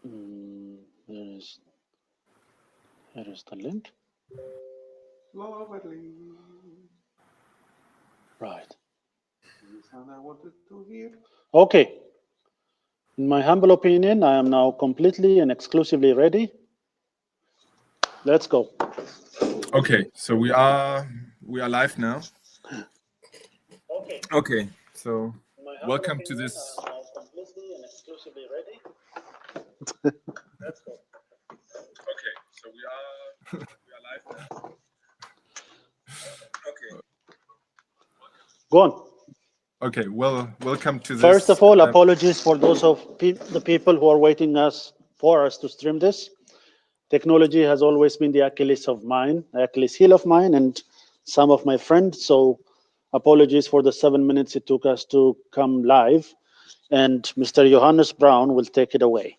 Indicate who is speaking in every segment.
Speaker 1: Here is the link.
Speaker 2: Lovely.
Speaker 1: Right.
Speaker 2: The sound I wanted to hear.
Speaker 1: Okay. In my humble opinion, I am now completely and exclusively ready. Let's go.
Speaker 3: Okay, so we are live now. Okay, so welcome to this.
Speaker 1: I am now completely and exclusively ready. Let's go.
Speaker 3: Okay, so we are live now. Okay.
Speaker 1: Go on.
Speaker 3: Okay, well, welcome to this.
Speaker 1: First of all, apologies for those of the people who are waiting for us to stream this. Technology has always been the Achilles heel of mine, and some of my friends. So, apologies for the 7 minutes it took us to come live. And Mr. Johannes Brown will take it away.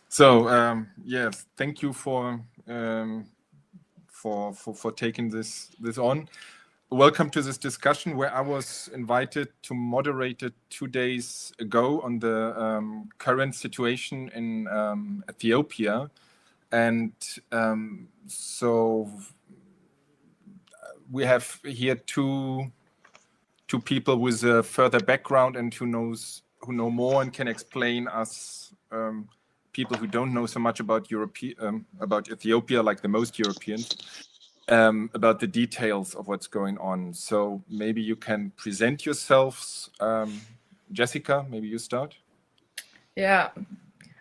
Speaker 3: So, yes, thank you for taking this on. Welcome to this discussion where I was invited to moderate it 2 days ago on the current situation in Ethiopia. And so we have here two people with a further background and who know more and can explain us people who don't know so much about Ethiopia, like the most Europeans. About the details of what's going on. So maybe you can present yourselves. Jessica, maybe you start.
Speaker 4: Yeah.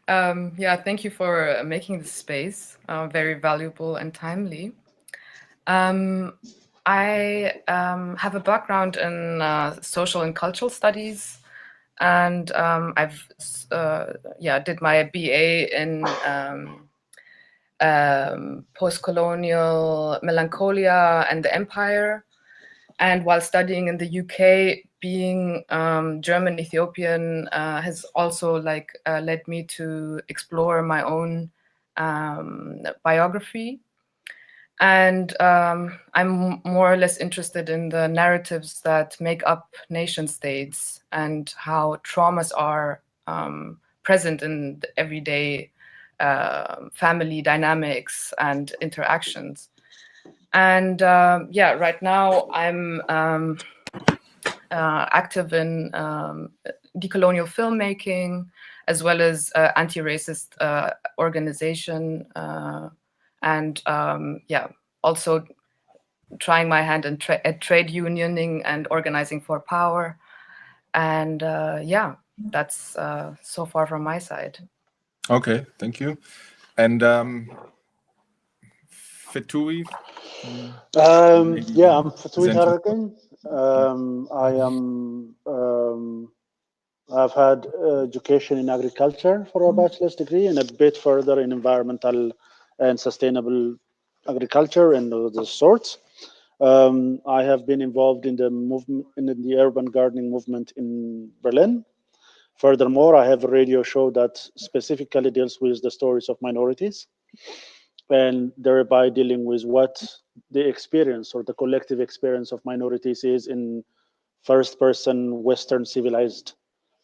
Speaker 4: Thank you for making this space very valuable and timely. I have a background in social and cultural studies, and I've did my BA in post-colonial melancholia and the empire. And while studying in the UK, being German Ethiopian has also led me to explore my own biography. And I'm more or less interested in the narratives that make up nation states and how traumas are present in the everyday family dynamics and interactions. And right now I'm active in decolonial filmmaking, as well as anti-racist organization, and also trying my hand at trade unioning and organizing for power. And that's so far from my side.
Speaker 3: Okay, thank you. And Fetewei?
Speaker 1: I'm Fetewei Tarekegn. I've had education in agriculture for a bachelor's degree and a bit further in environmental and sustainable agriculture and those sorts. I have been involved in the movement, in the urban gardening movement in Berlin. Furthermore, I have a radio show that specifically deals with the stories of minorities, and thereby dealing with what the experience or the collective experience of minorities is in first-person Western civilized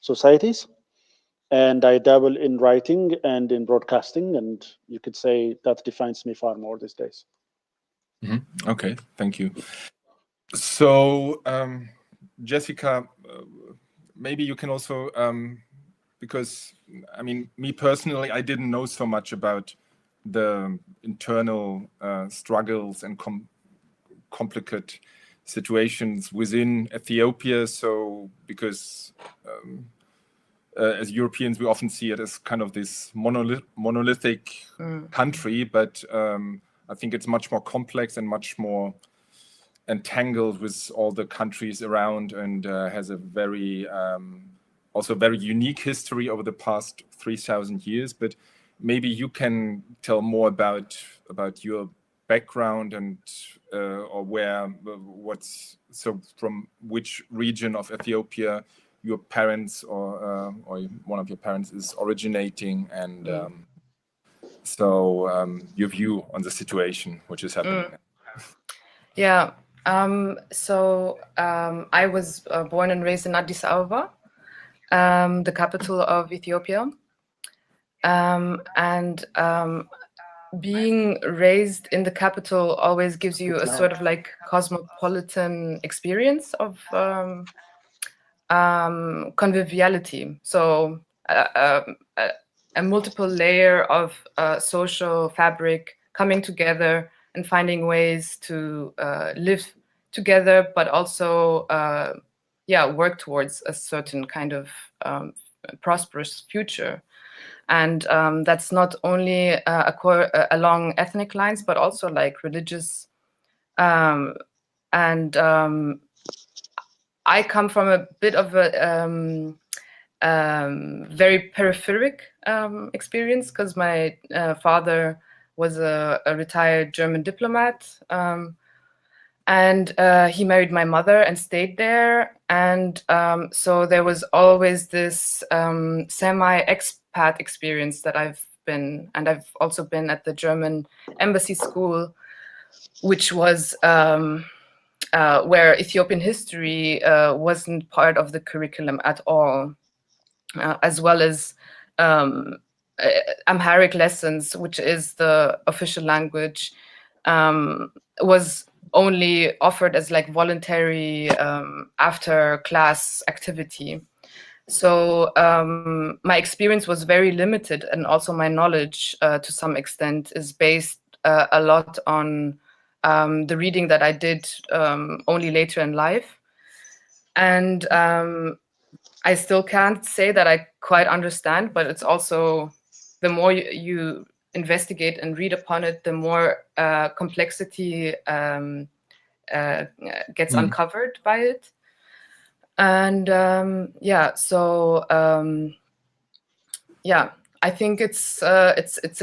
Speaker 1: societies. And I dabble in writing and in broadcasting, and you could say that defines me far more these days.
Speaker 3: Mm-hmm. Okay, thank you. So, Jessica, maybe you can also, because, I mean, me personally, I didn't know so much about the internal struggles and complicated situations within Ethiopia. So, because as Europeans, we often see it as kind of this monolithic country, but I think it's much more complex and much more entangled with all the countries around, and has a very also very unique history over the past 3,000 years. But maybe you can tell more about your background and or from which region of Ethiopia your parents or one of your parents is originating, and your view on the situation which is happening.
Speaker 4: Yeah. I was born and raised in Addis Ababa, the capital of Ethiopia. and being raised in the capital always gives you a sort of like cosmopolitan experience of conviviality. So a multiple layer of social fabric coming together and finding ways to live together, but also work towards a certain kind of prosperous future. And that's not only along ethnic lines, but also like religious. And I come from a bit of a very peripheric experience, because my father was a retired German diplomat. And he married my mother and stayed there. And so there was always this semi-expat experience that I've also been at the German embassy school, which was where Ethiopian history wasn't part of the curriculum at all, as well as Amharic lessons, which is the official language, was only offered as like voluntary after class activity. So my experience was very limited, and also my knowledge to some extent is based a lot on the reading that I did only later in life. And I still can't say that I quite understand, but it's also, the more you investigate and read upon it, the more complexity gets uncovered by it. And I think it's a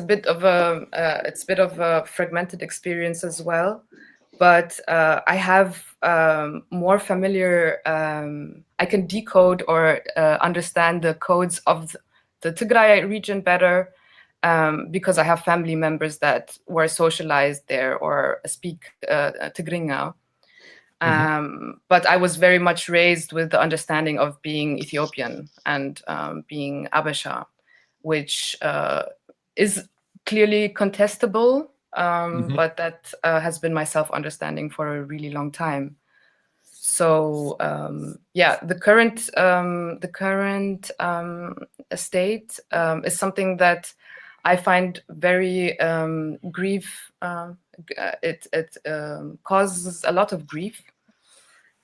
Speaker 4: bit of a fragmented experience as well. But I have more familiar, I can decode or understand the codes of the Tigray region better, because I have family members that were socialized there or speak Tigrinya. But I was very much raised with the understanding of being Ethiopian and being Abesha, which is clearly contestable. But that has been my self-understanding for a really long time. So the current state is something that I find very grief. It causes a lot of grief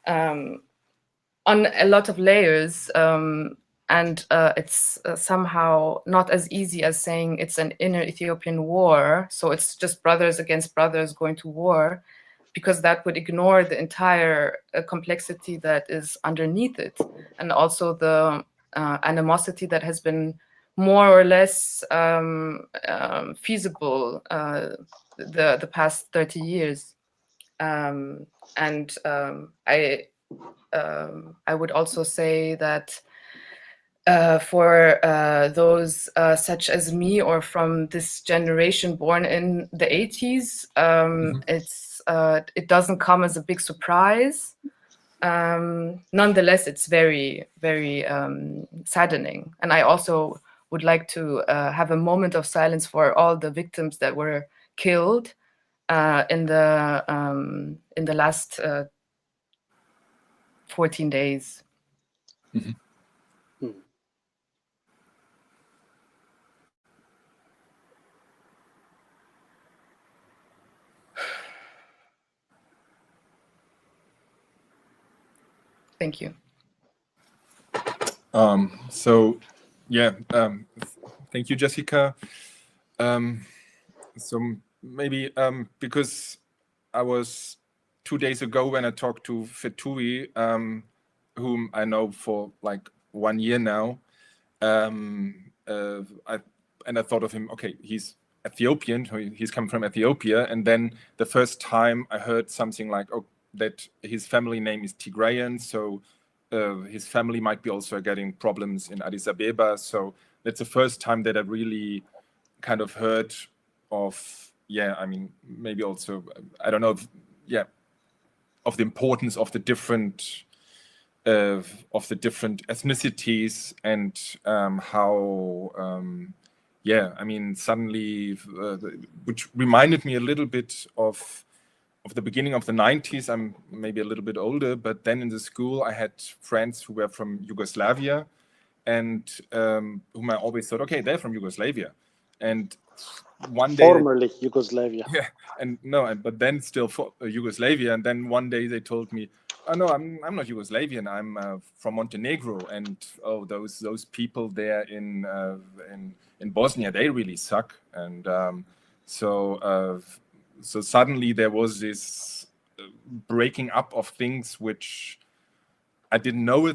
Speaker 4: on a lot of layers. And it's somehow not as easy as saying it's an inner Ethiopian war. So it's just brothers against brothers going to war, because that would ignore the entire complexity that is underneath it. And also the animosity that has been more or less feasible the past 30 years. And I would also say that for those such as me, or from this generation born in the 80s, it doesn't come as a big surprise. Nonetheless, it's very, very saddening. And I also would like to have a moment of silence for all the victims that were killed in the last 14 days. Thank you.
Speaker 3: Thank you, Jessica. So maybe because I was 2 days ago when I talked to Fetewei, whom I know for like 1 year now, I thought of him, okay, he's Ethiopian, he's come from Ethiopia, and then the first time I heard something like, oh, that his family name is Tigrayan, so his family might be also getting problems in Addis Ababa. So that's the first time that I really kind of heard of, maybe also, I don't know, of the importance of the different ethnicities, and how yeah, I mean, suddenly, which reminded me a little bit of the beginning of the 90s. I'm maybe a little bit older, but then in the school, I had friends who were from Yugoslavia, and whom I always thought, okay, they're from Yugoslavia. And one day,
Speaker 1: Formerly Yugoslavia.
Speaker 3: yeah, and no, but then still for Yugoslavia. And then one day they told me, "Oh no, I'm not Yugoslavian. I'm from Montenegro." And oh, those people there in Bosnia, they really suck. And so suddenly there was this breaking up of things which I didn't know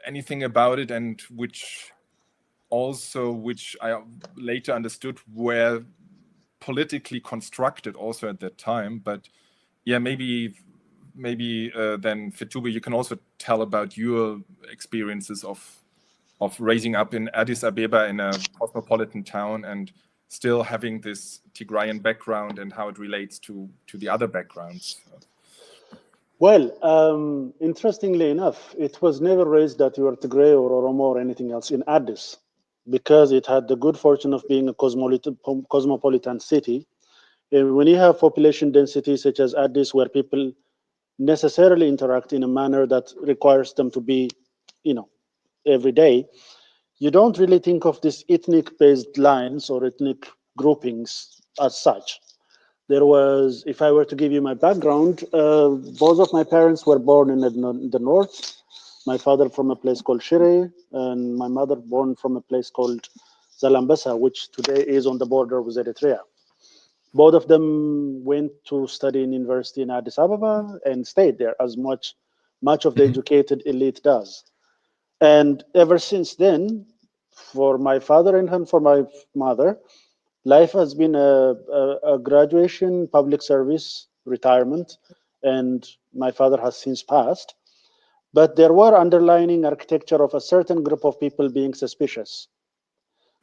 Speaker 3: anything about it, and which I later understood were politically constructed also at that time. But yeah, maybe then Fetewei, you can also tell about your experiences of raising up in Addis Abeba in a cosmopolitan town and still having this Tigrayan background and how it relates to the other backgrounds.
Speaker 1: Well, interestingly enough, it was never raised that you were Tigray or Oromo or anything else in Addis, because it had the good fortune of being a cosmopolitan city. And when you have population density such as Addis, where people necessarily interact in a manner that requires them to be, every day, you don't really think of these ethnic-based lines or ethnic groupings as such. There was, if I were to give you my background, both of my parents were born in the north. My father from a place called Shire, and my mother born from a place called Zalambasa, which today is on the border with Eritrea. Both of them went to study in university in Addis Ababa and stayed there, as much of the educated elite does. And ever since then, for my father and for my mother, life has been a graduation, public service, retirement, and my father has since passed. But there were underlining architecture of a certain group of people being suspicious.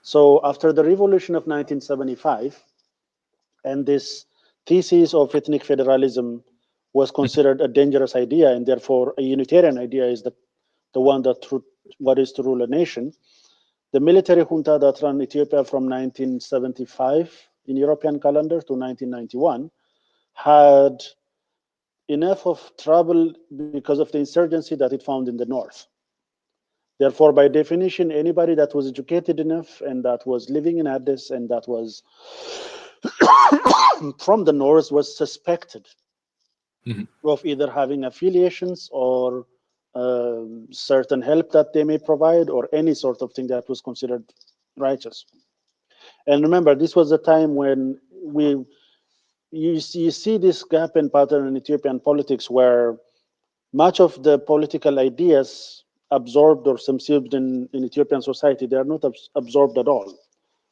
Speaker 1: So after the revolution of 1975, and this thesis of ethnic federalism was considered a dangerous idea, and therefore a unitarian idea is the one what is to rule a nation. The military junta that ran Ethiopia from 1975 in European calendar to 1991 had enough of trouble because of the insurgency that it found in the north. Therefore, by definition, anybody that was educated enough and that was living in Addis and that was from the north was suspected of either having affiliations or certain help that they may provide, or any sort of thing that was considered righteous. And remember, this was a time when you see this gap in pattern in Ethiopian politics, where much of the political ideas absorbed or subsumed in Ethiopian society, they are not absorbed at all.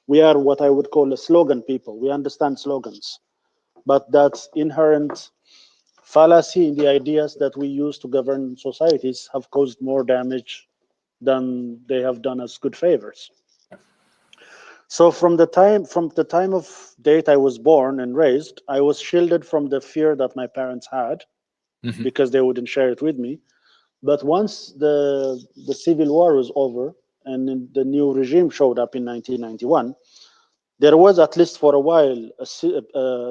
Speaker 1: We are what I would call a slogan people. We understand slogans, but that's inherent fallacy in the ideas that we use to govern societies have caused more damage than they have done us good favors. So from the time of date I was born and raised, I was shielded from the fear that my parents had, because they wouldn't share it with me. But once the civil war was over and the new regime showed up in 1991, there was, at least for a while, a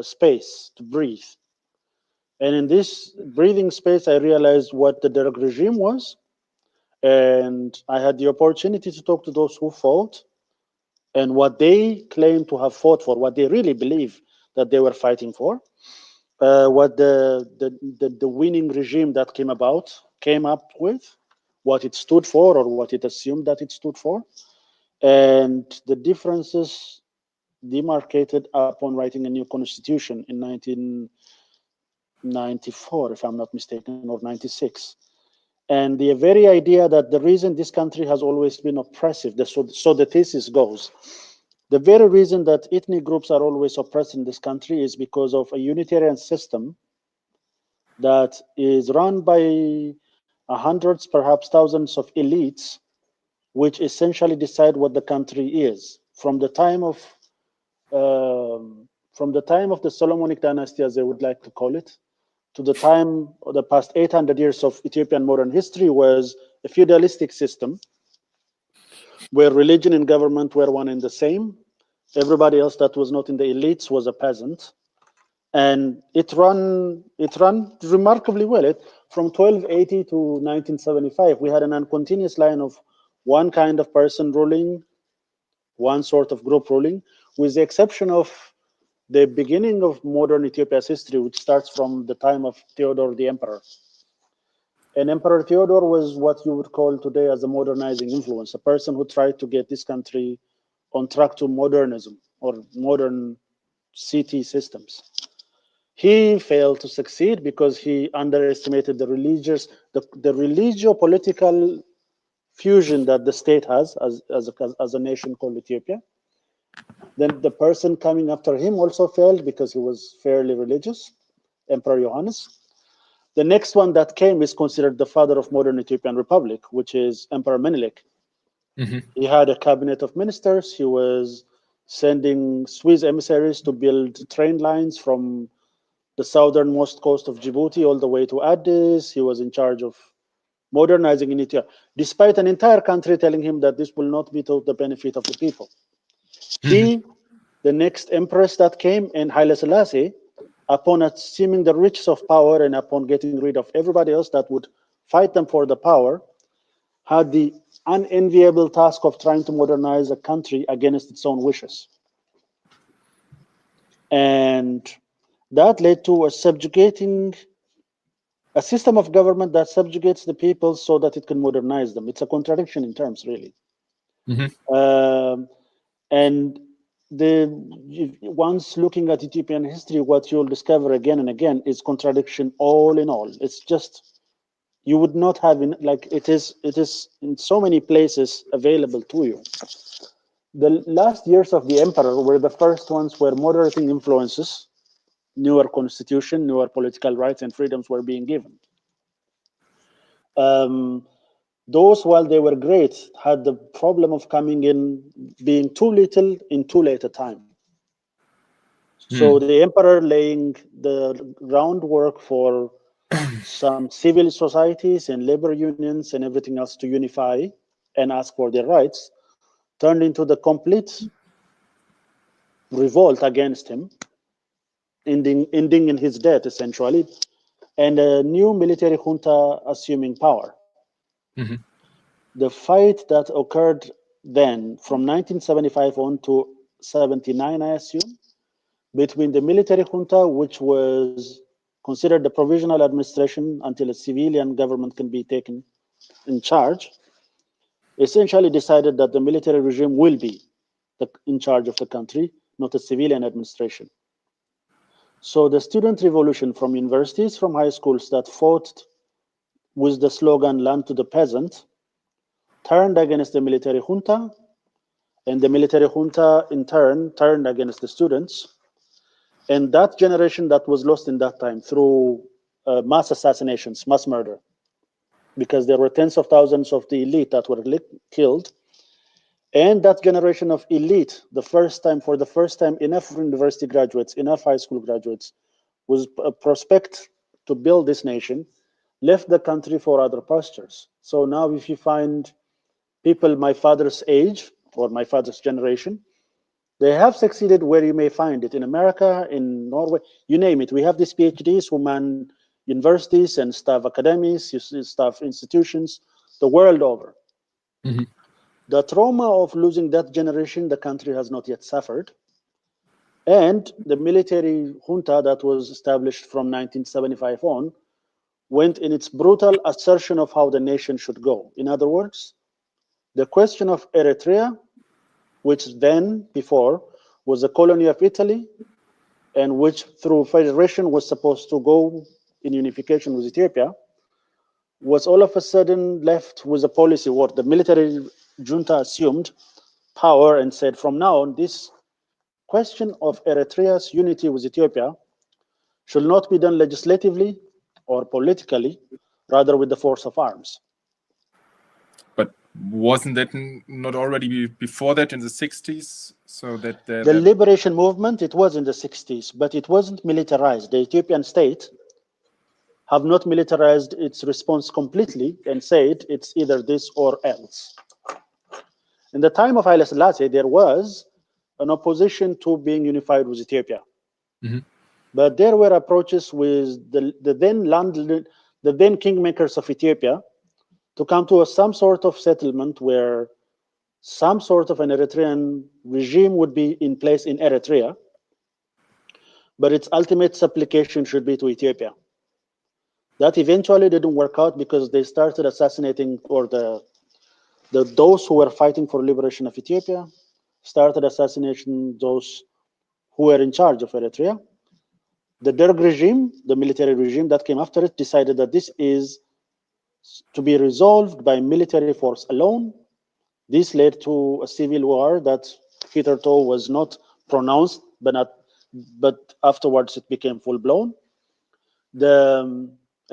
Speaker 1: space to breathe. And in this breathing space, I realized what the Derg regime was. And I had the opportunity to talk to those who fought and what they claim to have fought for, what they really believe that they were fighting for, what the winning regime that came up with, what it stood for or what it assumed that it stood for, and the differences demarcated upon writing a new constitution in 1994, if I'm not mistaken, or 96. And the very idea that the reason this country has always been oppressive, so the thesis goes, the very reason that ethnic groups are always oppressed in this country is because of a unitarian system that is run by hundreds, perhaps thousands of elites, which essentially decide what the country is. From the time of the Solomonic dynasty, as they would like to call it, to the time of the past 800 years of Ethiopian modern history, was a feudalistic system where religion and government were one and the same. Everybody else that was not in the elites was a peasant, and it ran remarkably well. From 1280 to 1975, we had an uncontinuous line of one kind of person ruling, one sort of group ruling, with the exception of the beginning of modern Ethiopia's history, which starts from the time of Theodore the Emperor. And Emperor Theodore was what you would call today as a modernizing influence, a person who tried to get this country on track to modernism or modern city systems. He failed to succeed because he underestimated the religio-political fusion that the state has as a nation called Ethiopia. Then the person coming after him also failed because he was fairly religious, Emperor Johannes. The next one that came is considered the father of modern Ethiopian Republic, which is Emperor Menelik. He had a cabinet of ministers. He was sending Swiss emissaries to build train lines from the southernmost coast of Djibouti all the way to Addis. He was in charge of modernizing in Ethiopia, despite an entire country telling him that this will not be to the benefit of the people. He, the next empress that came, and Haile Selassie, upon assuming the riches of power and upon getting rid of everybody else that would fight them for the power, had the unenviable task of trying to modernize a country against its own wishes. And that led to a system of government that subjugates the people so that it can modernize them. It's a contradiction in terms, really. And once looking at Ethiopian history, what you'll discover again and again is contradiction all in all. It's just, you would not have, it is in so many places available to you. The last years of the emperor were the first ones where moderating influences, newer constitution, newer political rights and freedoms were being given. Those, while they were great, had the problem of coming in, being too little in too late a time. So the emperor laying the groundwork for some civil societies and labor unions and everything else to unify and ask for their rights turned into the complete revolt against him, ending in his death, essentially, and a new military junta assuming power. The fight that occurred then, from 1975 on to 79, I assume, between the military junta, which was considered the provisional administration until a civilian government can be taken in charge, essentially decided that the military regime will be in charge of the country, not a civilian administration. So the student revolution from universities, from high schools that fought with the slogan "Land to the Peasant," turned against the military junta, and the military junta in turn turned against the students. And that generation that was lost in that time through mass assassinations, mass murder, because there were tens of thousands of the elite that were killed. And that generation of elite, for the first time, enough university graduates, enough high school graduates, was a prospect to build this nation, left the country for other pastures. So now if you find people my father's age or my father's generation, they have succeeded where you may find it, in America, in Norway, you name it. We have these PhDs who man universities and staff academies, staff institutions, the world over. The trauma of losing that generation, the country has not yet suffered. And the military junta that was established from 1975 on went in its brutal assertion of how the nation should go. In other words, the question of Eritrea, which then, before, was a colony of Italy, and which through federation was supposed to go in unification with Ethiopia, was all of a sudden left with a policy where the military junta assumed power and said, from now on, this question of Eritrea's unity with Ethiopia should not be done legislatively or politically, rather with the force of arms.
Speaker 3: But wasn't that not already before that in the 60s? So that
Speaker 1: the liberation movement, it was in the 60s, but it wasn't militarized. The Ethiopian state have not militarized its response completely and said it's either this or else. In the time of Haile Selassie, there was an opposition to being unified with Ethiopia.
Speaker 3: Mhm.
Speaker 1: But there were approaches with the then kingmakers of Ethiopia to come to some sort of settlement where some sort of an Eritrean regime would be in place in Eritrea, but its ultimate supplication should be to Ethiopia. That eventually didn't work out because they started assassinating, or those who were fighting for liberation of Ethiopia started assassinating those who were in charge of Eritrea. The Derg regime, the military regime that came after it, decided that this is to be resolved by military force alone. This led to a civil war that hitherto was not pronounced, but afterwards it became full-blown.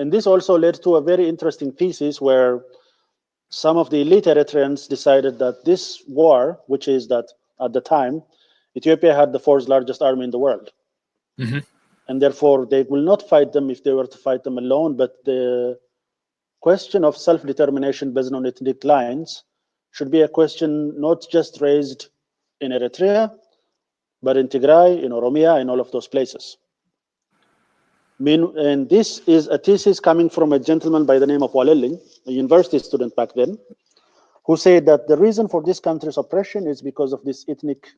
Speaker 1: And this also led to a very interesting thesis where some of the elite Eritreans decided that this war, which is that at the time, Ethiopia had the fourth largest army in the world.
Speaker 3: Mhm.
Speaker 1: And therefore they will not fight them if they were to fight them alone, but the question of self-determination based on ethnic lines should be a question not just raised in Eritrea, but in Tigray, in Oromia, in all of those places. And this is a thesis coming from a gentleman by the name of Walelling, a university student back then, who said that the reason for this country's oppression is because of this ethnic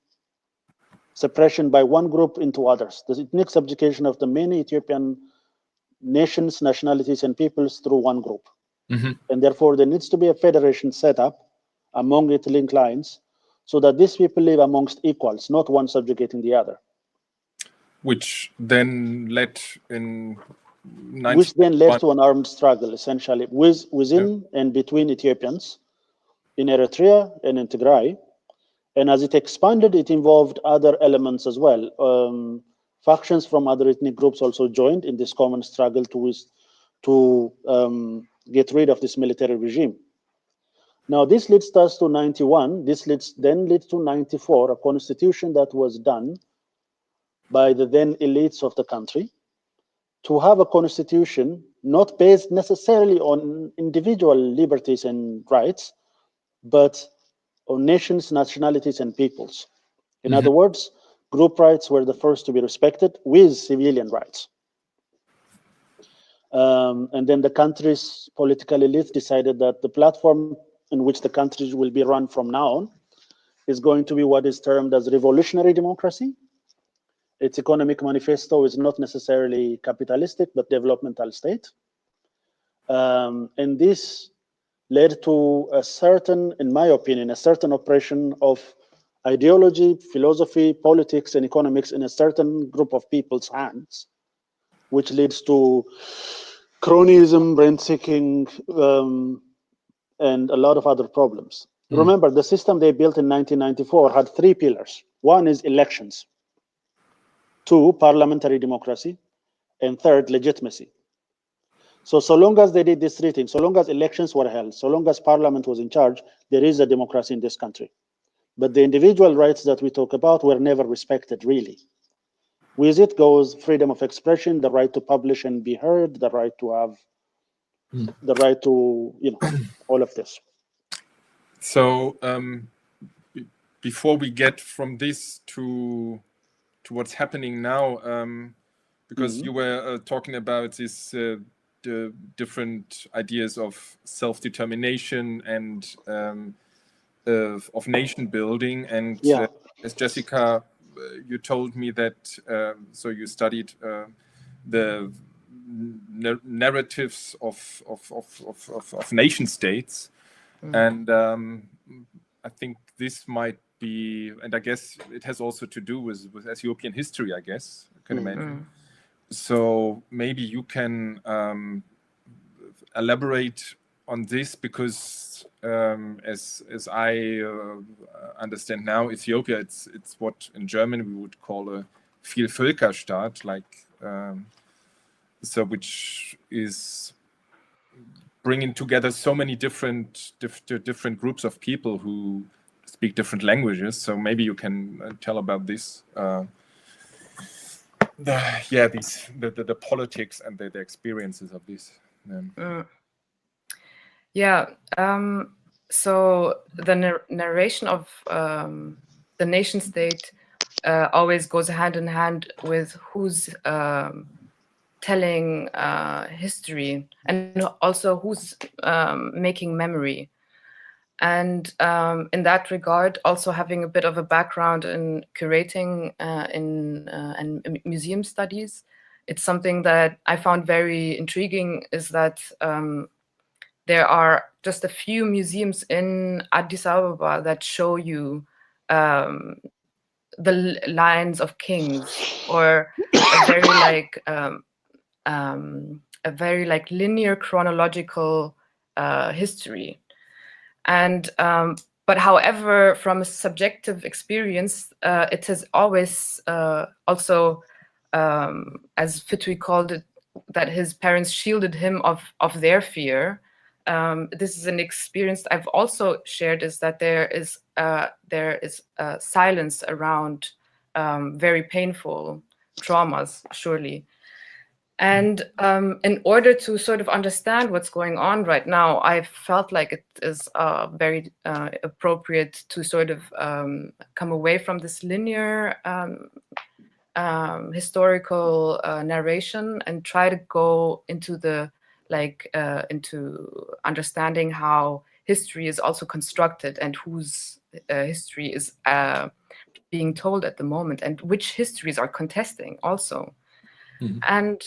Speaker 1: suppression by one group into others, the ethnic subjugation of the many Ethiopian nations, nationalities, and peoples through one group.
Speaker 3: Mhm.
Speaker 1: And therefore, there needs to be a federation set up among ethnic lines so that these people live amongst equals, not one subjugating the other.
Speaker 3: Which then led in
Speaker 1: Which then led
Speaker 3: 1991.
Speaker 1: to an armed struggle, essentially, within and between Ethiopians in Eritrea and in Tigray. And as it expanded, it involved other elements as well. Factions from other ethnic groups also joined in this common struggle to get rid of this military regime. Now, this leads us to 91. This then leads to 94, a constitution that was done by the then elites of the country to have a constitution not based necessarily on individual liberties and rights, but on nations, nationalities, and peoples. In other words, group rights were the first to be respected with civilian rights. And then the country's political elites decided that the platform in which the country will be run from now on is going to be what is termed as revolutionary democracy. Its economic manifesto is not necessarily capitalistic, but developmental state. And this led to a certain, in my opinion, a certain oppression of ideology, philosophy, politics, and economics in a certain group of people's hands, which leads to cronyism, rent-seeking, and a lot of other problems. Remember, the system they built in 1994 had three pillars. One is elections. Two, parliamentary democracy. And third, legitimacy. So long as they did these three things, so long as elections were held, so long as parliament was in charge, there is a democracy in this country. But the individual rights that we talk about were never respected, really. With it goes freedom of expression, the right to publish and be heard, the right to have, the right to, all of this.
Speaker 3: So before we get from this to what's happening now, because you were talking about this the different ideas of self-determination and of nation building, and as Jessica, you told me that so you studied the narratives of nation states, and I think this might be, and I guess it has also to do with Ethiopian history, I guess, I can imagine. So maybe you can elaborate on this, because as I understand now, Ethiopia, it's what in German we would call a Vielvölkerstaat, like so, which is bringing together so many different groups of people who speak different languages. So maybe you can tell about this. The politics and the experiences of this.
Speaker 4: So the narration of the nation state always goes hand in hand with who's telling history, and also who's making memory. And in that regard, also having a bit of a background in curating and museum studies, it's something that I found very intriguing, is that there are just a few museums in Addis Ababa that show you the lines of kings, or a very like linear chronological history. And but however, from a subjective experience, it has always also, as Fetewei called it, that his parents shielded him of their fear. This is an experience I've also shared, is that there is silence around very painful traumas, surely. And in order to sort of understand what's going on right now, I felt like it is very appropriate to sort of come away from this linear historical narration and try to go into the into understanding how history is also constructed, and whose history is being told at the moment, and which histories are contesting also. Mm-hmm. And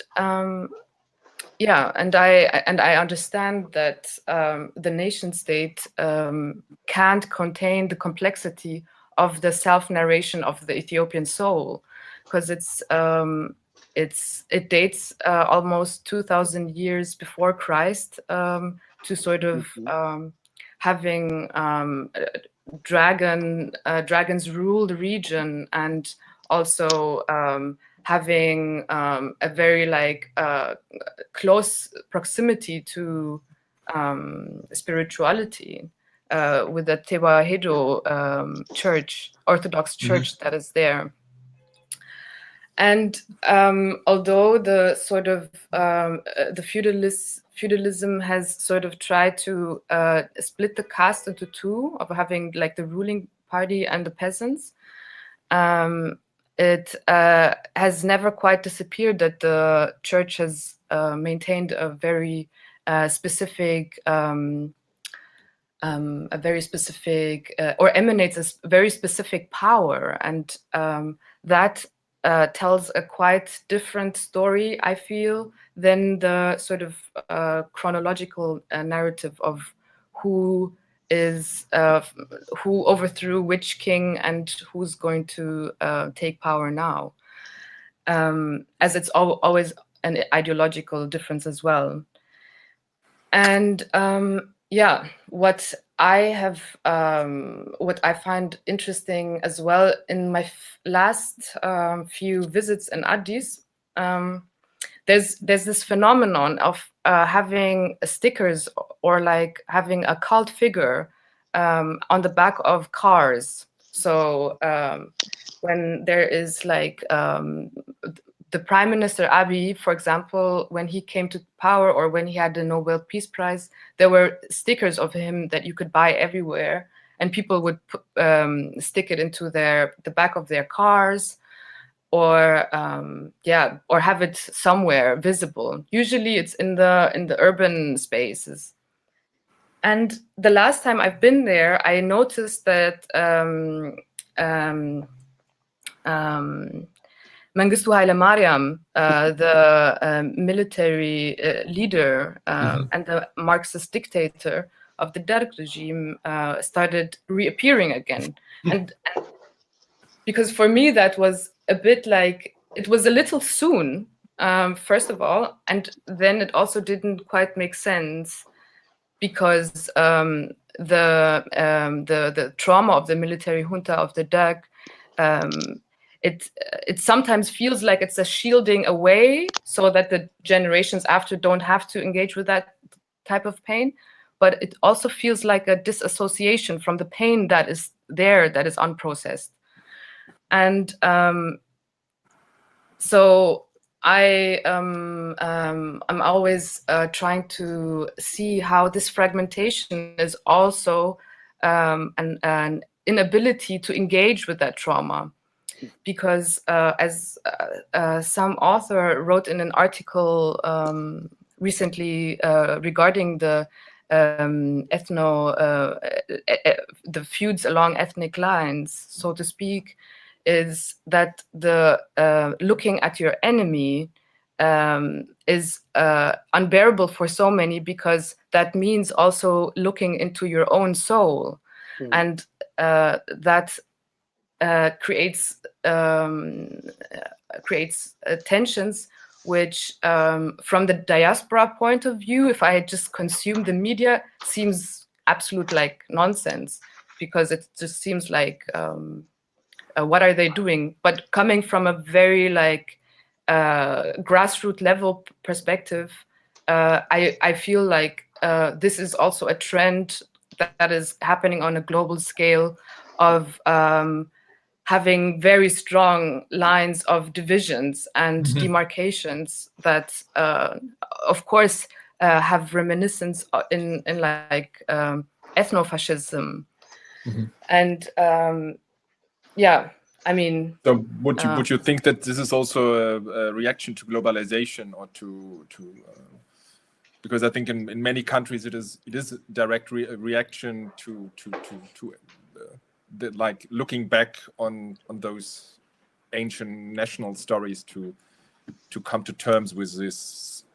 Speaker 4: yeah, and I understand that the nation state can't contain the complexity of the self-narration of the Ethiopian soul, because it dates almost 2,000 years before Christ, to sort of having dragons rule the region, and also having a very close proximity to spirituality with the Tewahedo Church, Orthodox Church, that is there. And although the sort of the feudalism has sort of tried to split the caste into two, of having like the ruling party and the peasants, it has never quite disappeared, that the church has maintained a very specific, or emanates a very specific power, and that tells a quite different story, I feel, than the sort of chronological narrative of who overthrew which king and who's going to take power now, as it's always an ideological difference as well. And yeah, what I find interesting as well in my last few visits in Addis, there's this phenomenon of having stickers, or like having a cult figure on the back of cars. So when there is like the Prime Minister Abiy, for example, when he came to power, or when he had the Nobel Peace Prize, there were stickers of him that you could buy everywhere, and people would stick it into the back of their cars, or or have it somewhere visible. Usually it's in the urban spaces. And the last time I've been there, I noticed that Mengistu Haile Mariam, the military leader and the Marxist dictator of the Derg regime, started reappearing again. And because for me, that was a bit like, it was a little soon, first of all, and then it also didn't quite make sense, because the trauma of the military junta of the Derg, it sometimes feels like it's a shielding away, so that the generations after don't have to engage with that type of pain. But it also feels like a disassociation from the pain that is there, that is unprocessed. And so I'm always trying to see how this fragmentation is also an inability to engage with that trauma. because as some author wrote in an article recently regarding the the feuds along ethnic lines, so to speak, is that the looking at your enemy is unbearable for so many, because that means also looking into your own soul, and that creates tensions, which from the diaspora point of view, if I just consume the media, seems absolute like nonsense, because it just seems like what are they doing? But coming from a very like grassroots level perspective, I feel like this is also a trend that is happening on a global scale of having very strong lines of divisions and demarcations that, of course, have reminiscence in like ethnofascism. And yeah, I mean.
Speaker 3: So would you think that this is also a reaction to globalization, or to because I think in many countries it is a direct reaction to like looking back on those ancient national stories to come to terms with this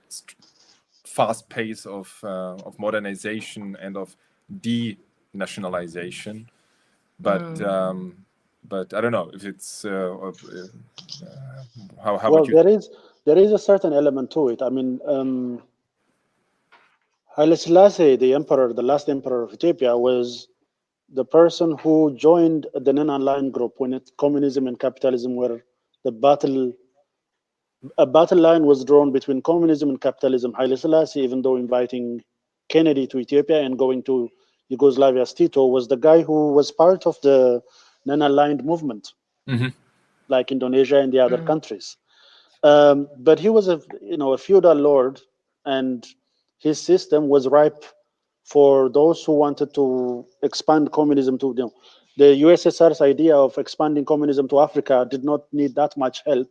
Speaker 3: fast pace of modernization and of denationalization, but I don't know if it's how
Speaker 1: Well,
Speaker 3: would you?
Speaker 1: there is a certain element to it. I mean, Haile Selassie, the emperor, the last emperor of Ethiopia, was the person who joined the non-aligned group when communism and capitalism were a battle line was drawn between communism and capitalism. Haile Selassie, even though inviting Kennedy to Ethiopia and going to Yugoslavia as Tito, was the guy who was part of the non-aligned movement, like Indonesia and the other countries. But he was a feudal lord, and his system was ripe for those who wanted to expand communism to the USSR's idea of expanding communism to Africa did not need that much help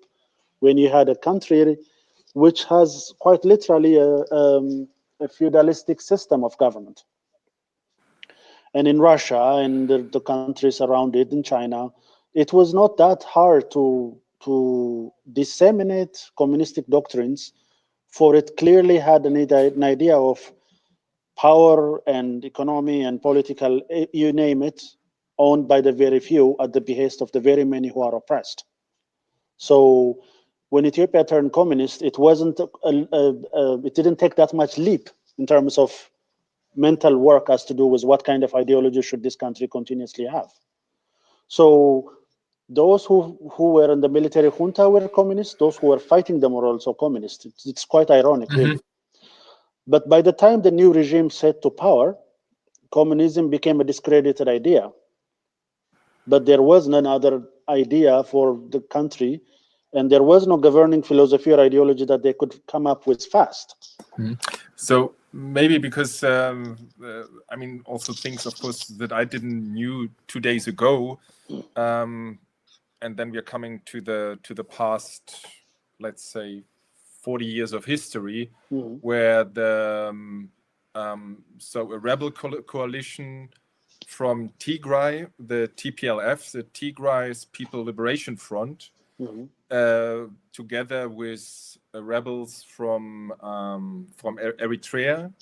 Speaker 1: when you had a country which has quite literally a feudalistic system of government. And in Russia and the countries around it, in China, it was not that hard to disseminate communistic doctrines, for it clearly had an idea of power and economy and political, you name it, owned by the very few at the behest of the very many who are oppressed. So when Ethiopia turned communist, it wasn't it didn't take that much leap in terms of mental work as to do with what kind of ideology should this country continuously have. So those who were in the military junta were communists. Those who were fighting them were also communists. It's quite ironic, really. But by the time the new regime set to power, communism became a discredited idea. But there was none other idea for the country, and there was no governing philosophy or ideology that they could come up with fast.
Speaker 3: So maybe because I mean, also things, of course, that I didn't knew 2 days ago, and then we're coming to the past, let's say, 40 years of history, where the so a rebel coalition from Tigray, the TPLF, the Tigray People Liberation Front, together with rebels from Eritrea,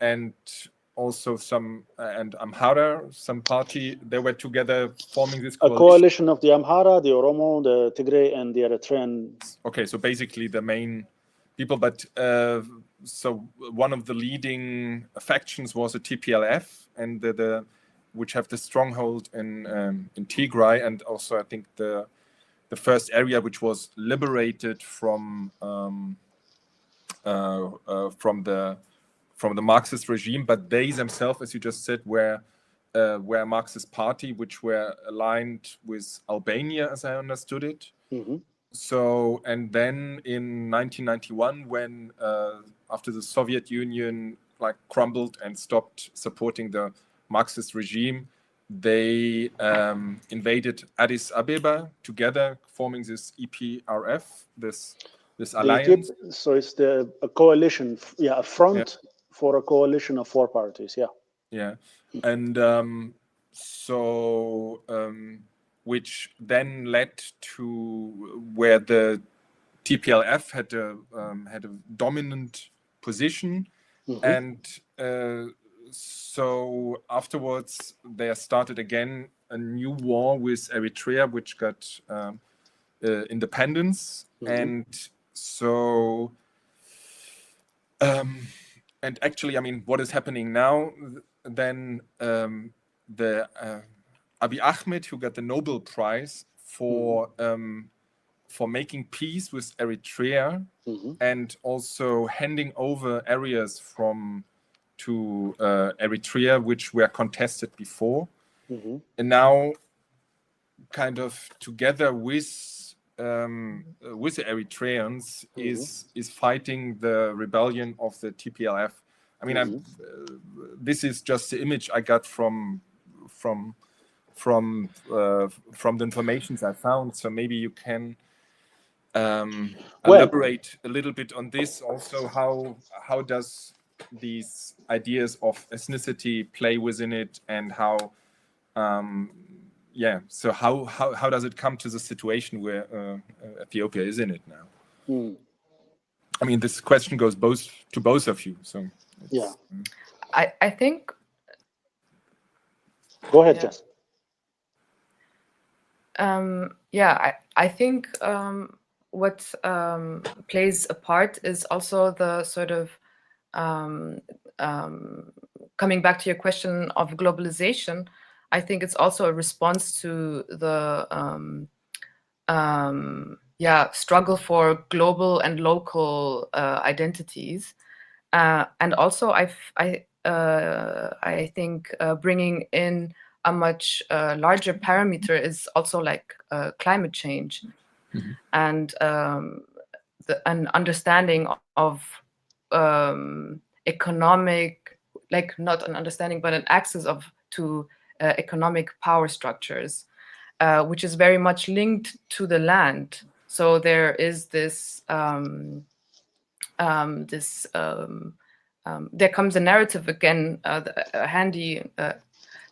Speaker 3: and also some and Amhara, some party. They were together forming this coalition.
Speaker 1: A coalition of the Amhara, the Oromo, the Tigray, and the Eritrean.
Speaker 3: Okay, so basically the main people, but so one of the leading factions was the TPLF, and the which have the stronghold in Tigray, and also I think the first area which was liberated from the Marxist regime, but they themselves, as you just said, were a Marxist party which were aligned with Albania, as I understood it. So, and then in 1991, when after the Soviet Union like crumbled and stopped supporting the Marxist regime, they invaded Addis Ababa together, forming this EPRF, this alliance.
Speaker 1: So it's a coalition, a front for a coalition of 4 parties,
Speaker 3: Yeah, and which then led to where the TPLF had a dominant position, and so afterwards there started again a new war with Eritrea, which got independence, and so and actually, I mean, what is happening now? Then the Abiy Ahmed, who got the Nobel Prize for making peace with Eritrea, and also handing over areas to Eritrea which were contested before, and now kind of together with the Eritreans is fighting the rebellion of the TPLF. I mean, this is just the image I got from the informations I found. So maybe you can elaborate a little bit on this. Also, how does these ideas of ethnicity play within it, and how so how does it come to the situation where Ethiopia is in it now? I mean, this question goes to both of you. So
Speaker 4: I think.
Speaker 1: Go ahead, Jess.
Speaker 4: I think what plays a part is also the sort of coming back to your question of globalization. I think it's also a response to the struggle for global and local identities, and also I think bringing in a much larger parameter is also like climate change, and an understanding of economic, like not an understanding but an access to economic power structures, which is very much linked to the land. So there is this there comes a narrative again, handy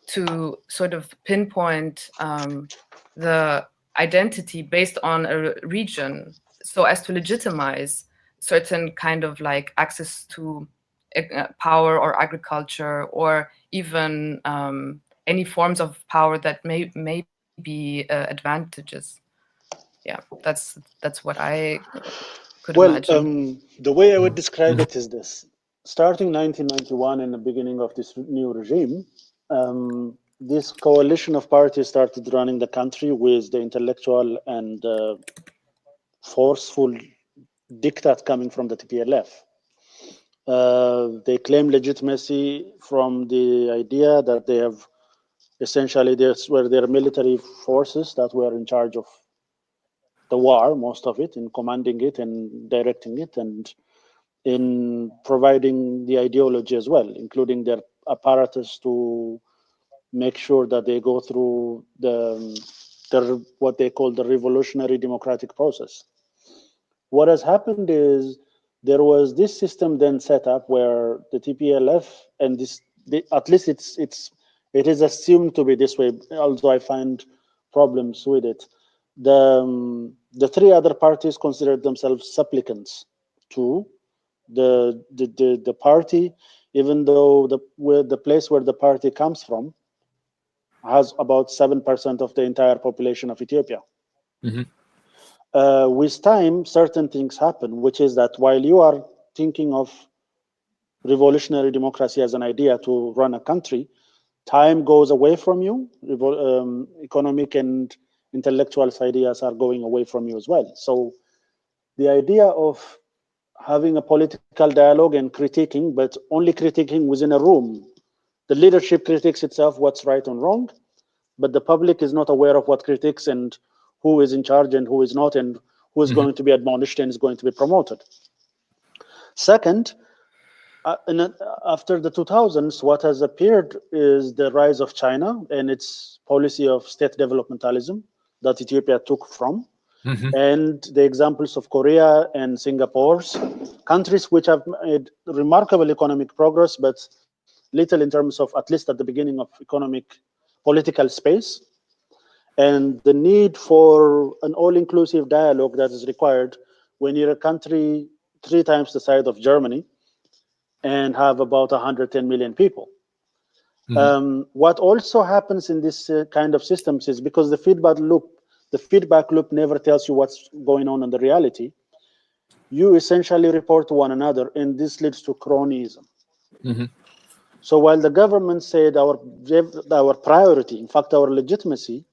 Speaker 4: to sort of pinpoint the identity based on a region, so as to legitimize certain kind of like access to power or agriculture, or even any forms of power that may be advantages. Yeah, that's what I could imagine.
Speaker 1: The way I would describe it is this: starting 1991, in the beginning of this new regime, this coalition of parties started running the country with the intellectual and forceful diktat coming from the TPLF. They claim legitimacy from the idea that they have essentially their military forces that were in charge of the war, most of it, in commanding it and directing it, and in providing the ideology as well, including their apparatus to make sure that they go through what they call the revolutionary democratic process. What has happened is there was this system then set up where the TPLF, and at least it is assumed to be this way, although I find problems with it. The 3 other parties considered themselves supplicants to the party, even though the place where the party comes from has about 7% of the entire population of Ethiopia. With time, certain things happen, which is that while you are thinking of revolutionary democracy as an idea to run a country, time goes away from you. Economic and intellectual ideas are going away from you as well. So the idea of having a political dialogue and critiquing, but only critiquing within a room. The leadership critiques itself what's right and wrong, but the public is not aware of what critiques and who is in charge and who is not, and who is going to be admonished and is going to be promoted. Second, After the 2000s, what has appeared is the rise of China and its policy of state developmentalism that Ethiopia took from, and the examples of Korea and Singapore's, countries which have made remarkable economic progress, but little in terms of, at least at the beginning of economic political space, and the need for an all-inclusive dialogue that is required when you're a country 3 times the size of Germany and have about 110 million people. What also happens in this kind of systems is, because the feedback loop never tells you what's going on in the reality, you essentially report to one another, and this leads to cronyism. So while the government said our priority, in fact, our legitimacy,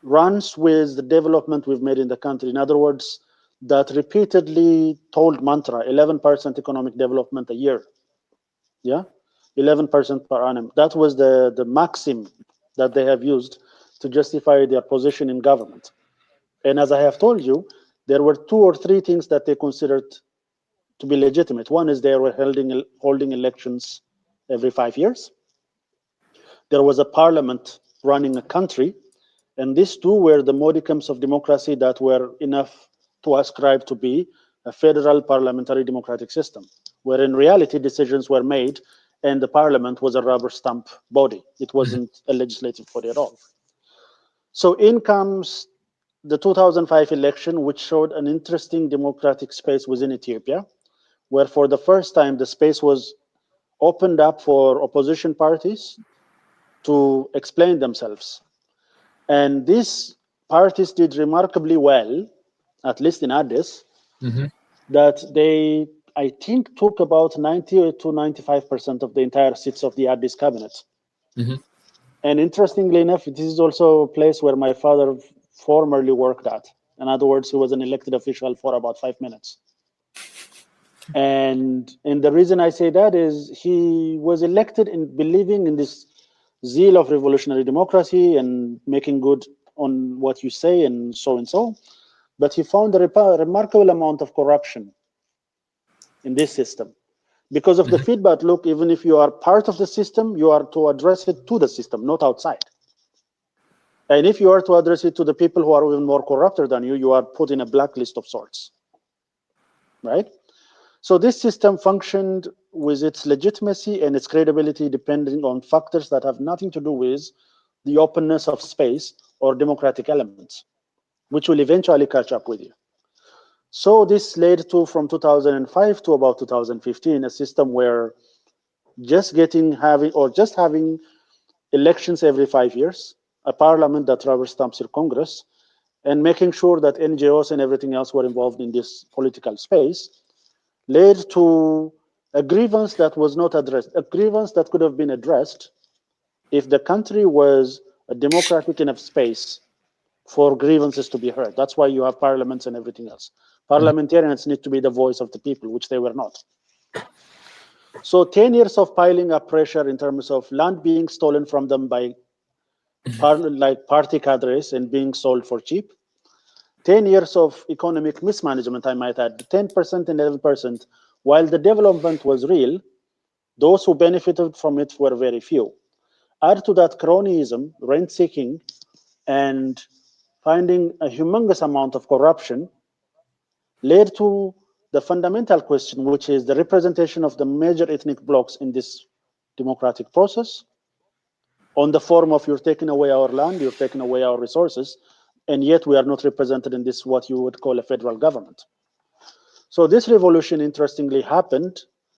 Speaker 1: runs with the development we've made in the country. In other words, that repeatedly told mantra, 11% economic development a year. Yeah, 11% per annum. That was the maxim that they have used to justify their position in government. And as I have told you, there were 2 or 3 things that they considered to be legitimate. One is they were holding elections every 5 years. There was a parliament running a country, and these 2 were the modicums of democracy that were enough to ascribe to be a federal parliamentary democratic system, where in reality decisions were made and the parliament was a rubber stamp body. It wasn't a legislative body at all. So in comes the 2005 election, which showed an interesting democratic space within Ethiopia, where for the first time the space was opened up for opposition parties to explain themselves. And these parties did remarkably well, at least in Addis, that they, I think, took about 90 to 95% of the entire seats of the Addis cabinet. And interestingly enough, this is also a place where my father formerly worked at. In other words, he was an elected official for about 5 minutes. And the reason I say that is he was elected in believing in this zeal of revolutionary democracy and making good on what you say and so. But he found a remarkable amount of corruption in this system. Because of the feedback loop, even if you are part of the system, you are to address it to the system, not outside. And if you are to address it to the people who are even more corrupted than you, you are put in a blacklist of sorts, right? So this system functioned with its legitimacy and its credibility depending on factors that have nothing to do with the openness of space or democratic elements, which will eventually catch up with you. So this led to, from 2005 to about 2015, a system where just having elections every 5 years, a parliament that rubber stamps your Congress, and making sure that NGOs and everything else were involved in this political space, led to a grievance that was not addressed, a grievance that could have been addressed if the country was a democratic enough space for grievances to be heard. That's why you have parliaments and everything else. Parliamentarians need to be the voice of the people, which they were not. So 10 years of piling up pressure in terms of land being stolen from them by party cadres and being sold for cheap. 10 years of economic mismanagement, I might add, 10% and 11%. While the development was real, those who benefited from it were very few. Add to that cronyism, rent-seeking, and finding a humongous amount of corruption, led to the fundamental question, which is the representation of the major ethnic blocs in this democratic process, on the form of you're taking away our land, you're taking away our resources, and yet we are not represented in this, what you would call a federal government. So this revolution, interestingly, happened